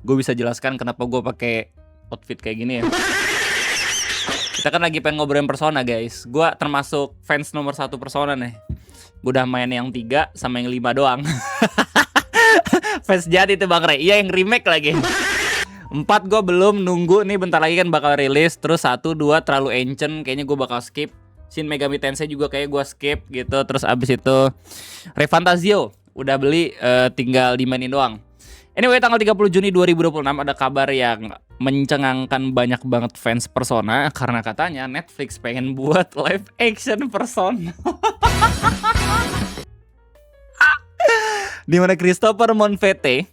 gue bisa jelaskan kenapa gue pakai outfit kayak gini ya. Kita kan lagi pengen ngobrolin Persona guys. Gue termasuk fans nomor 1 Persona nih. Gue udah main yang 3 sama yang 5 doang. Fans jadi itu Bang Ray. Iya yang remake lagi. 4 gue belum, nunggu nih bentar lagi kan bakal rilis. Terus 1, 2 terlalu ancient, kayaknya gue bakal skip. Shin Megami Tensei juga kayak gue skip gitu. Terus abis itu Refantazio udah beli, tinggal dimainin doang. Anyway, tanggal 30 Juni 2026 ada kabar yang mencengangkan banyak banget fans Persona. Karena katanya Netflix pengen buat live action Persona. Dimana Christopher Monfete,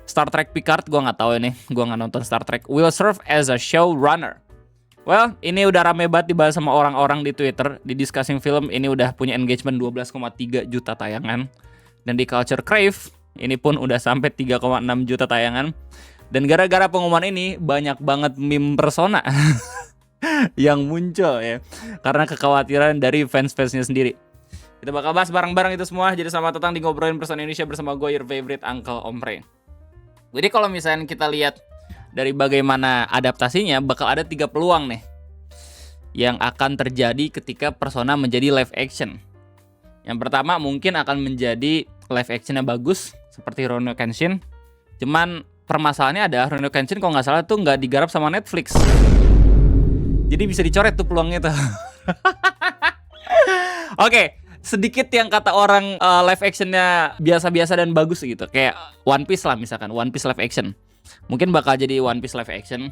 Star Trek Picard, gue nggak tahu ini, gue nggak nonton Star Trek, will serve as a showrunner. Well, ini udah rame banget dibahas sama orang-orang di Twitter. Di Discussing Film ini udah punya engagement 12,3 juta tayangan. Dan di Culture Crave ini pun udah sampai 3,6 juta tayangan. Dan gara-gara pengumuman ini banyak banget meme Persona yang muncul ya, karena kekhawatiran dari fans-fansnya sendiri. Kita bakal bahas bareng-bareng itu semua. Jadi selamat datang di Ngobrolin Persona Indonesia bersama gue, your favorite Uncle Omre. Jadi kalau misalnya kita lihat dari bagaimana adaptasinya, bakal ada 3 peluang nih yang akan terjadi ketika Persona menjadi live action. Yang pertama mungkin akan menjadi live actionnya bagus seperti Rurouni Kenshin. Cuman permasalahannya ada Rurouni Kenshin kalau nggak salah tuh nggak digarap sama Netflix. Jadi bisa dicoret tuh peluangnya tuh. Oke. Sedikit yang kata orang live actionnya biasa-biasa dan bagus gitu. Kayak One Piece lah misalkan, One Piece live action. Mungkin bakal jadi One Piece live action.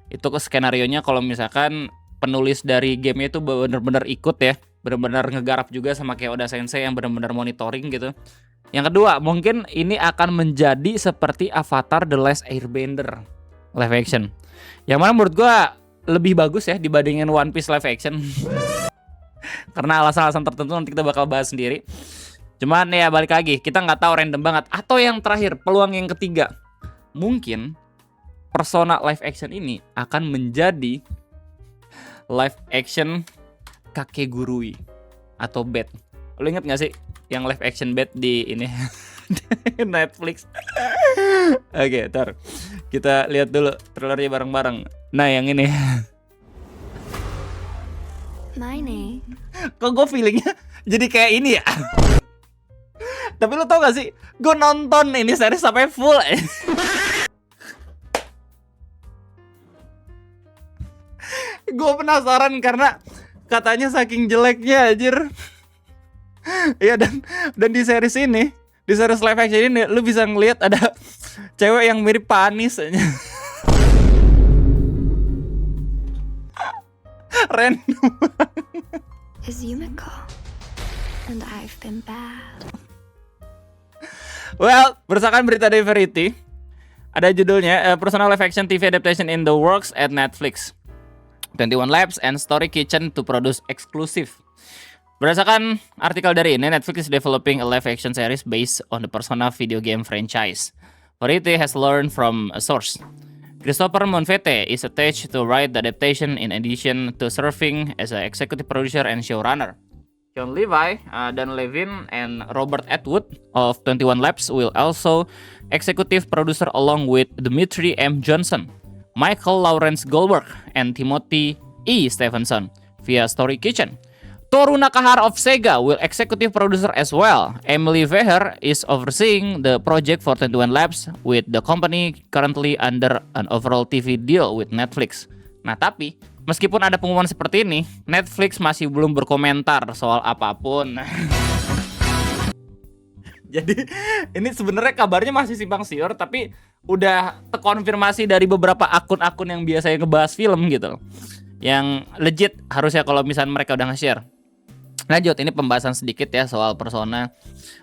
Itu ke skenario-nya kalau misalkan penulis dari game itu bener-bener ikut ya, bener-bener ngegarap juga sama kayak Oda Sensei yang bener-bener monitoring gitu. Yang kedua, mungkin ini akan menjadi seperti Avatar The Last Airbender live action. Yang mana menurut gua lebih bagus ya dibandingin One Piece live action. Karena alasan-alasan tertentu nanti kita bakal bahas sendiri. Cuman ya balik lagi, kita nggak tahu, random banget. Atau yang terakhir, peluang yang ketiga, mungkin Persona live action ini akan menjadi live action Kakegurui atau Bed. Lo inget nggak sih yang live action Bed di ini Netflix? Oke, ntar kita lihat dulu trailernya bareng-bareng. Nah yang ini. My name. Kok gue feelingnya jadi kayak ini ya. Tapi lo tau gak sih, gue nonton ini series sampai full. Gue penasaran karena katanya saking jeleknya anjir. Iya, dan di series ini, di series live action ini lu bisa ngelihat ada cewek yang mirip Panis aja. Random. Is Yumiko, and I've been bad. Well, berdasarkan berita dari Variety, ada judulnya Persona Live Action TV Adaptation in the Works at Netflix. 21 Labs and Story Kitchen to produce exclusive. Berdasarkan artikel dari ini, Netflix is developing a live action series based on the Persona video game franchise. Variety has learned from a source. Christopher Monfete is attached to write the adaptation in addition to serving as an executive producer and showrunner. John Levi, Dan Levine, and Robert Atwood of 21 Labs will also executive producer along with Dimitri M. Johnson, Michael Lawrence Goldberg, and Timothy E. Stevenson via Story Kitchen. Toru Nakahara of Sega will executive producer as well. Emily Veher is overseeing the project for 21 Labs with the company currently under an overall TV deal with Netflix. Nah tapi, meskipun ada pengumuman seperti ini, Netflix masih belum berkomentar soal apapun. Jadi ini sebenarnya kabarnya masih simpang siur, tapi udah terkonfirmasi dari beberapa akun-akun yang biasanya ngebahas film gitu, yang legit harusnya kalau misalnya mereka udah nge-share. Lanjut, ini pembahasan sedikit ya soal Persona.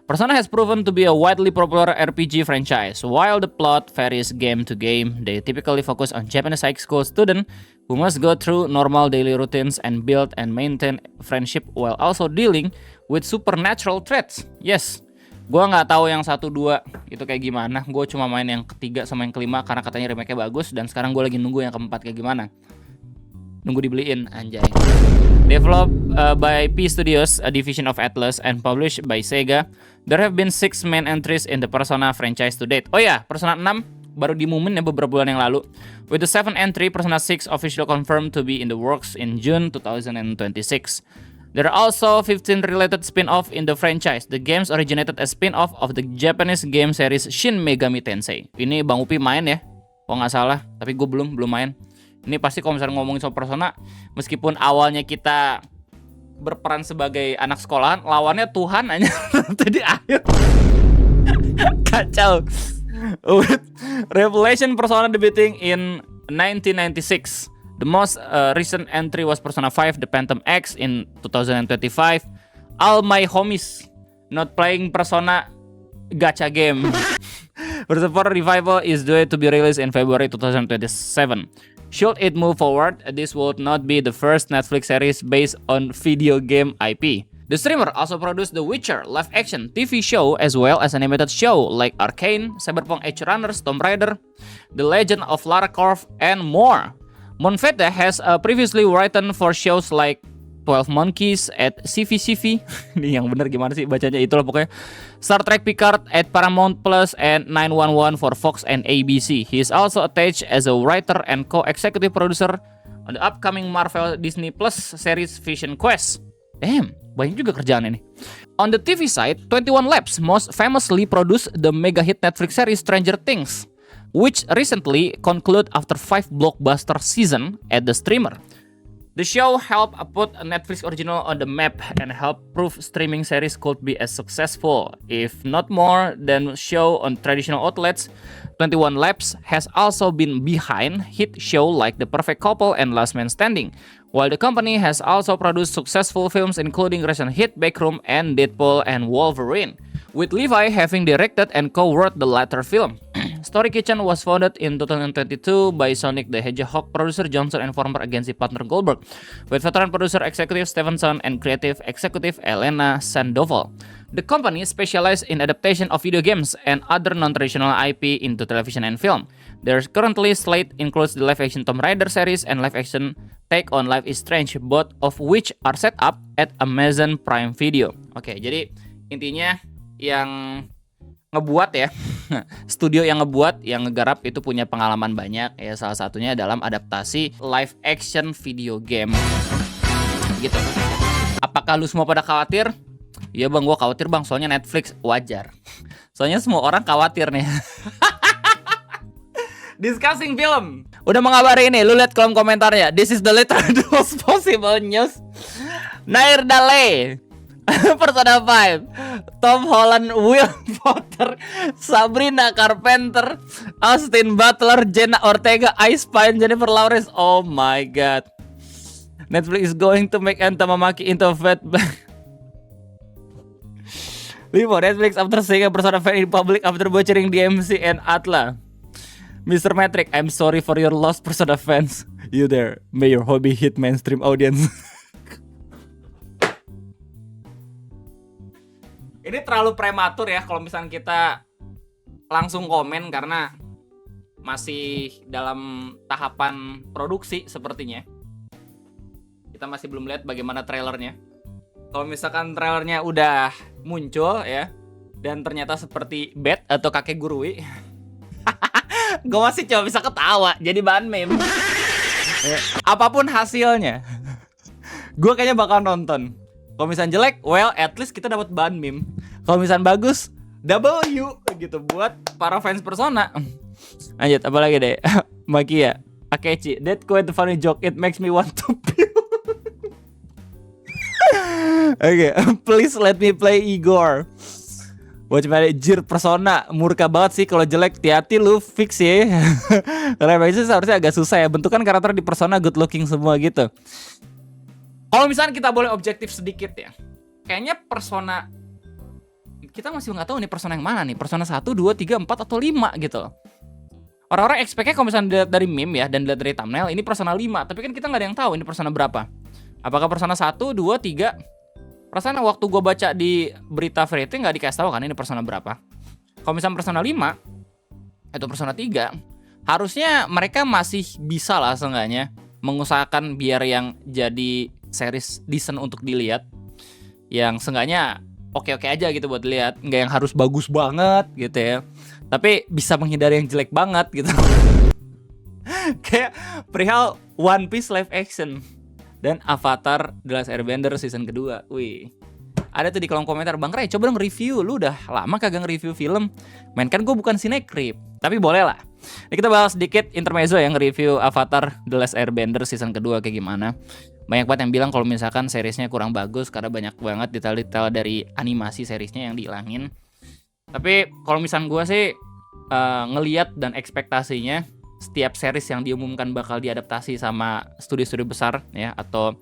Persona has proven to be a widely popular RPG franchise. While the plot varies game to game, they typically focus on Japanese high school students who must go through normal daily routines and build and maintain friendship while also dealing with supernatural threats. Yes, gue nggak tahu yang 1, 2 itu kayak gimana. Gue cuma main yang ketiga sama yang kelima karena katanya remake-nya bagus. Dan sekarang gue lagi nunggu yang keempat kayak gimana. Nunggu dibeliin, anjay. Developed by P Studios, a division of Atlus, and published by Sega, there have been 6 main entries in the Persona franchise to date. Oh ya, Persona 6 baru diumumin ya beberapa bulan yang lalu. With the 7th entry, Persona 6 officially confirmed to be in the works in June 2026. There are also 15 related spin-off in the franchise. The games originated as spin-off of the Japanese game series Shin Megami Tensei. Ini Bang Upi main ya, kalau nggak salah, tapi gue belum main. Ini pasti kalau misalnya ngomongin soal Persona, meskipun awalnya kita berperan sebagai anak sekolahan, lawannya Tuhan aja di akhir. Kacau. With Revelation Persona debuting in 1996. The most recent entry was Persona 5 The Phantom X in 2025. All my homies not playing Persona gacha game. Persona 4 Revival is due to be released in February 2027. Should it move forward, this would not be the first Netflix series based on video game IP. The streamer also produced The Witcher live-action TV show as well as animated show like Arcane, Cyberpunk Edge Runners, Tomb Raider, The Legend of Lara Croft, and more. Monfette has previously written for shows like 12 Monkeys at CVCV. Ini yang bener gimana sih bacanya, itulah pokoknya. Star Trek Picard at Paramount Plus and 911 for Fox and ABC. He is also attached as a writer and co-executive producer on the upcoming Marvel Disney Plus series Vision Quest. Damn, banyak juga kerjaan ini. On the TV side, 21 Labs most famously produced the mega hit Netflix series Stranger Things, which recently concluded after 5 blockbuster season at the streamer. The show helped put a Netflix original on the map and helped prove streaming series could be as successful, if not more, than show on traditional outlets. 21 Labs has also been behind hit show like The Perfect Couple and Last Man Standing, while the company has also produced successful films including recent hit Backroom and Deadpool and Wolverine, with Levi having directed and co-wrote the latter film. Story Kitchen was founded in 2022 by Sonic the Hedgehog producer Johnson and former agency partner Goldberg, with veteran producer executive Stevenson and creative executive Elena Sandoval. The company specializes in adaptation of video games and other non-traditional IP into television and film. Their currently slate includes the live-action Tomb Raider series and live-action take on Life is Strange, both of which are set up at Amazon Prime Video. Oke, jadi intinya yang ngebuat ya, studio yang ngebuat, yang ngegarap itu punya pengalaman banyak ya, salah satunya dalam adaptasi live action video game gitu. Apakah lu semua pada khawatir? Iya bang, gua khawatir bang, soalnya Netflix. Wajar, soalnya semua orang khawatir nih. Discussing film, udah mengabari ini, lu lihat kolom komentarnya. This is the literal most possible news. Nair Dale, Persona 5, Tom Holland, Will Potter, Sabrina Carpenter, Austin Butler, Jenna Ortega, Ice Pine, Jennifer Lawrence. Oh my god. Netflix is going to make Anta Mamaki into a fat black. Limo, Netflix after saying a Persona fan in public after butchering DMC and Atla. Mr. Metric, I'm sorry for your lost Persona fans. You there, may your hobby hit mainstream audience. Ini terlalu prematur ya kalau misalnya kita langsung komen karena masih dalam tahapan produksi sepertinya. Kita masih belum lihat bagaimana trailernya. Kalau misalkan trailernya udah muncul ya dan ternyata seperti Bat atau kakek gurui, gue masih cuma bisa ketawa jadi bahan meme. Apapun hasilnya, gue kayaknya bakal nonton. Kalau misalnya jelek, well at least kita dapat bahan meme. Kalau misalnya bagus, W gitu buat para fans Persona. Lanjut, apa lagi deh? Makia, Akechi, that quite a funny joke. It makes me want to puke. Oke, please let me play Igor. Watch manager Persona, murka banget sih kalau jelek. Hati-hati lu fix ya. Karena itu seharusnya agak susah ya. Bentukan karakter di Persona good looking semua gitu. Kalau misalnya kita boleh objektif sedikit ya, kayaknya Persona kita masih nggak tahu nih Persona yang mana nih. Persona 1, 2, 3, 4 atau 5 gitu. Orang-orang expect-nya kalau misalnya dilihat dari meme ya dan dilihat dari thumbnail ini Persona 5, tapi kan kita nggak ada yang tahu ini Persona berapa. Apakah Persona 1, 2, 3? Perasaan waktu gue baca di berita Variety nggak dikasih tahu kan ini Persona berapa. Kalau misalnya Persona 5 atau Persona 3, harusnya mereka masih bisa lah seenggaknya mengusahakan biar yang jadi series decent untuk dilihat, yang seenggaknya oke-oke aja gitu buat dilihat, nggak yang harus bagus banget gitu ya, tapi bisa menghindari yang jelek banget gitu. Kayak perihal One Piece live action dan Avatar The Last Airbender season kedua. Wih, ada tuh di kolom komentar, Bang Ray coba dong review, lu udah lama kagak nge-review film. Main kan gue bukan sinekrip, tapi boleh lah. Ini kita bahas sedikit intermezzo yang nge-review Avatar The Last Airbender season kedua kayak gimana. Banyak banget yang bilang kalau misalkan seriesnya kurang bagus karena banyak banget detail-detail dari animasi seriesnya yang dihilangin. Tapi kalau misalnya gue sih ngelihat dan ekspektasinya setiap series yang diumumkan bakal diadaptasi sama studio-studio besar ya, atau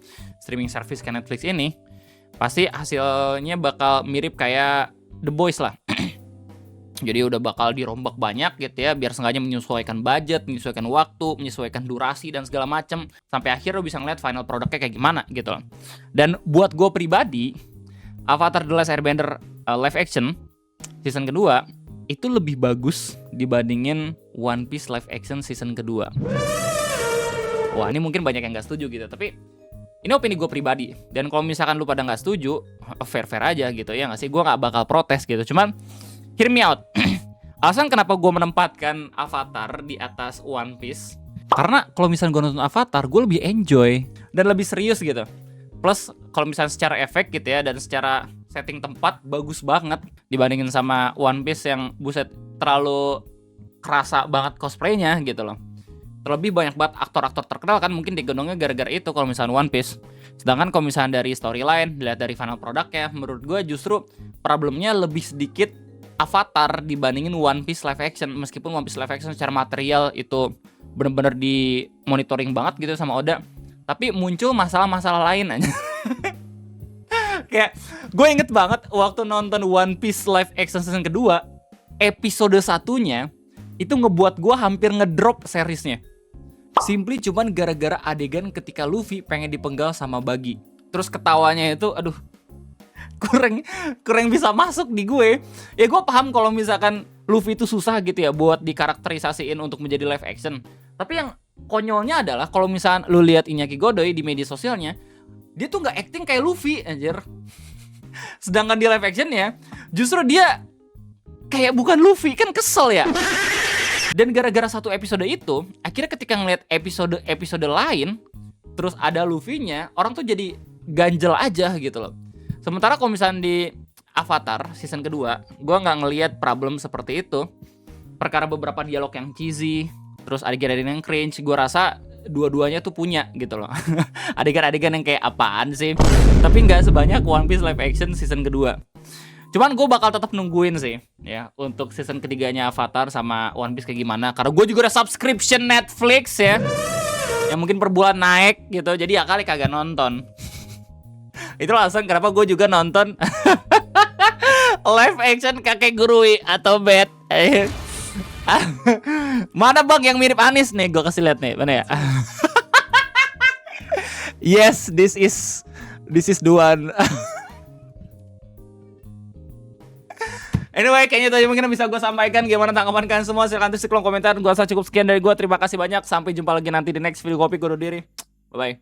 streaming service kayak Netflix ini, pasti hasilnya bakal mirip kayak The Boys lah. Jadi udah bakal dirombak banyak gitu ya, biar sengaja menyesuaikan budget, menyesuaikan waktu, menyesuaikan durasi dan segala macem, sampai akhir lo bisa ngeliat final produknya kayak gimana gitu loh. Dan buat gue pribadi, Avatar The Last Airbender live action season kedua itu lebih bagus dibandingin One Piece live action season kedua. Wah, ini mungkin banyak yang gak setuju gitu, tapi ini opini gue pribadi. Dan kalau misalkan lu pada gak setuju, fair-fair aja gitu ya gak sih, gue gak bakal protes gitu. Cuman hear me out. Alasan kenapa gue menempatkan Avatar di atas One Piece, karena kalau misalnya gue nonton Avatar, gue lebih enjoy dan lebih serius gitu. Plus kalau misalnya secara efek gitu ya, dan secara setting tempat bagus banget dibandingin sama One Piece yang buset terlalu kerasa banget cosplaynya gitu loh. Terlebih banyak banget aktor-aktor terkenal kan, mungkin digondongnya gara-gara itu kalau misalnya One Piece. Sedangkan kalau misalnya dari storyline, dilihat dari final produknya, menurut gue justru problemnya lebih sedikit Avatar dibandingin One Piece live action. Meskipun One Piece live action secara material itu bener-bener di monitoring banget gitu sama Oda, tapi muncul masalah-masalah lain aja. Kayak gue inget banget waktu nonton One Piece live action season kedua, episode satunya itu ngebuat gue hampir ngedrop seriesnya. Simply cuman gara-gara adegan ketika Luffy pengen dipenggal sama Buggy. Terus ketawanya itu aduh, kurang bisa masuk di gue. Ya gue paham kalau misalkan Luffy itu susah gitu ya buat dikarakterisasiin untuk menjadi live action. Tapi yang konyolnya adalah kalau misalkan lu lihat Iñaki Godoy di media sosialnya, dia tuh nggak acting kayak Luffy anjir. Sedangkan di live actionnya justru dia kayak bukan Luffy, kan kesel ya. Dan gara-gara satu episode itu, akhirnya ketika ngeliat episode lain terus ada Luffy-nya, orang tuh jadi ganjel aja gitu loh. Sementara kalau misalnya di Avatar season kedua, gue nggak ngelihat problem seperti itu. Perkara beberapa dialog yang cheesy, terus adegan-adegan yang cringe, gue rasa dua-duanya tuh punya gitu loh. Adegan-adegan yang kayak apaan sih, tapi nggak sebanyak One Piece live action season kedua. Cuman gue bakal tetap nungguin sih ya untuk season ketiganya Avatar sama One Piece kayak gimana, karena gue juga udah subscription Netflix ya, yang mungkin per bulan naik gitu, jadi ya kali kagak nonton. Itu alasan kenapa gue juga nonton live action Kakek Gurui atau Bad. Mana bang yang mirip Anis nih, gue kasih lihat nih, mana ya? Yes, this is the one. Anyway, kayaknya tadi mungkin bisa gue sampaikan. Gimana tanggapan kalian semua? Silahkan tulis di kolom komentar. Gue rasa cukup sekian dari gue. Terima kasih banyak. Sampai jumpa lagi nanti di next video kopi. Gue undur diri. Bye bye.